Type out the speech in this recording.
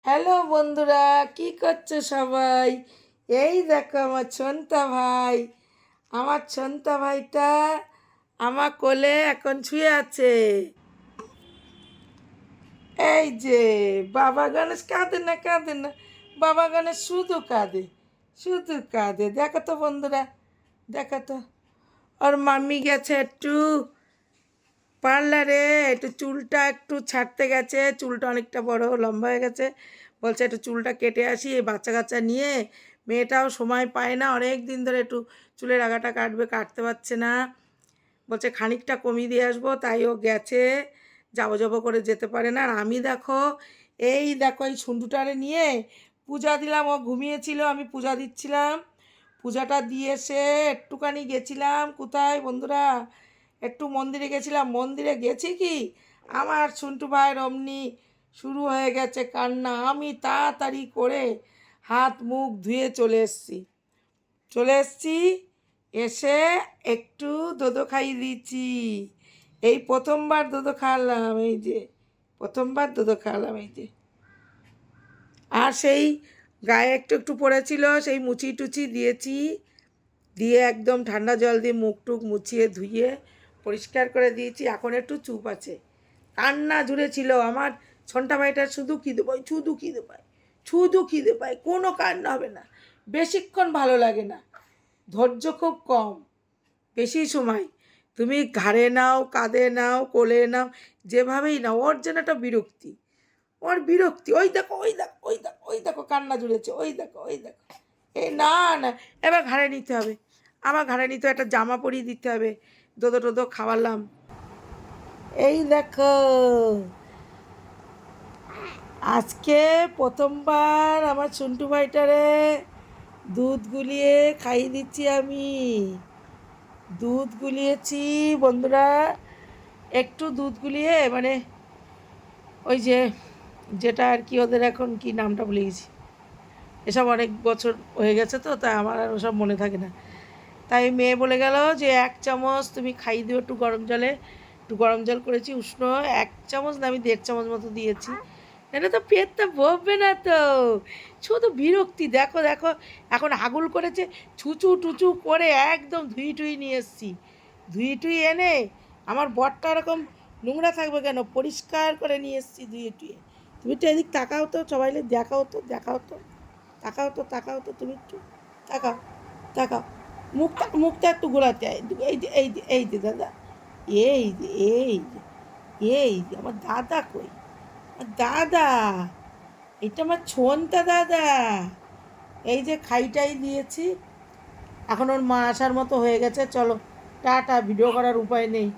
Hello বন্ধুরা, কি করছো সবাই? এই দেখো আমার ছন্তা ভাই। আমার ছন্তা ভাইটা আমার কোলে এখন শুয়ে আছে। এই যে বাবা গণেশ কাঁদে না, কাঁদে না। বাবা গণেশ শুধু কাঁদে, শুধু কাঁদে। দেখো তো বন্ধুরা, দেখো তো। ওর মাম্মি গেছে একটু পার্লারে, একটু চুলটা একটু ছাড়তে গেছে। চুলটা অনেকটা বড় লম্বা হয়ে গেছে। বলছে একটু চুলটা কেটে আসি, এই বাচ্চা কাচ্চা নিয়ে। মেয়েটাও সময় পায় না, অনেক দিন ধরে একটু চুলের আগাটা কাটবে, কাটতে পারছে না। বলছে খানিকটা কমিয়ে দিয়ে আসবো, তাই ও গেছে। যাবো যাবো করে যেতে পারে না। আর আমি দেখো, এই দেখো এই সুন্ডুটারে নিয়ে পূজা দিলাম। ও ঘুমিয়েছিল, আমি পূজা দিচ্ছিলাম। পূজাটা দিয়ে এসে একটুখানি গেছিলাম কোথায় বন্ধুরা, একটু মন্দিরে গেছিলাম। মন্দিরে গেছি কি, আমার সন্টু ভাইয়ের অমনি শুরু হয়ে গেছে কান্না। আমি তাড়াতাড়ি করে হাত মুখ ধুয়ে চলে এসছি। এসে একটু দোদো খাইয়ে দিচ্ছি। এই প্রথমবার দোদো খাওয়ালাম, এই যে প্রথমবার দোদো খাওয়ালাম, এই যে। আর সেই গায়ে একটু একটু পড়েছিল, সেই মুচি টুচি দিয়েছি। দিয়ে একদম ঠান্ডা জল দিয়ে মুখ টুক মুছিয়ে ধুয়ে পরিষ্কার করে দিয়েছি। এখন একটু চুপ আছে। কান্না জুড়েছিল আমার ছন্টা ভাইটার। শুধু খিদে পায়, শুধু খিদে পায়, শুধু খিদে পায়। কোনো কান্না হবে না, বেশিক্ষণ ভালো লাগে না, ধৈর্য খুব কম। বেশি সময় তুমি ঘাড়ে নাও, কাঁধে নাও, কোলে নাও, যেভাবেই নাও, ওর যেন একটা বিরক্তি, ওর বিরক্তি। ওই দেখো, ওই দেখো, ওই দেখো, ওই দেখো কান্না জুড়েছে, ওই দেখো, ওই দেখো। এই না না, এবার ঘাড়ে নিতে হবে। আমার ঘাড়ে নিতে একটা জামা পরিয়ে দিতে হবে। দোদো টোদো খাওয়ালাম। এই দেখো, আজকে প্রথমবার আমার সন্টু ভাইটারে দুধ গুলিয়ে খাইয়ে দিচ্ছি আমি। দুধ গুলিয়েছি বন্ধুরা, একটু দুধ গুলিয়ে, মানে ওই যে, যেটা আর কি ওদের এখন কি নামটা ভুলে গেছি। এসব অনেক বছর হয়ে গেছে তো, তাই আমার আর ওসব মনে থাকে না। তাই মেয়ে বলে গেল যে 1 চামচ তুমি খাইয়ে দিও একটু গরম জলে। একটু গরম জল করেছি উষ্ণ, 1 চামচ না, আমি 1.5 চামচ মতো দিয়েছি। এটা তো পেটটা ভরবে না তো, শুধু বিরক্তি। দেখো দেখো, এখন হাগুল করেছে, ছুচু টুচু করে একদম ধুই টুই নিয়ে এসছি। ধুই টুই এনে, আমার বরটা এরকম নোংরা থাকবে কেন, পরিষ্কার করে নিয়ে এসছি ধুয়ে টুয়ে। তুমি তো এদিক তাকাও তো, সবাই দেখাও তো, দেখাও তো, তাকাও তো, তাকাও তো, তুমি একটু তাকাও, তাকাও। মুখটা মুখটা একটু ঘোরাতে হয়। এই যে, এই যে, এই যে দাদা, এই যে, এই যে, এই যে আমার দাদা কই, আমার দাদা, এটা আমার ছোনতা দাদা। এই যে খাইটাই দিয়েছি। এখন ওর মা আসার মতো হয়ে গেছে। চলো টাটা, ভিডিও করার উপায় নেই।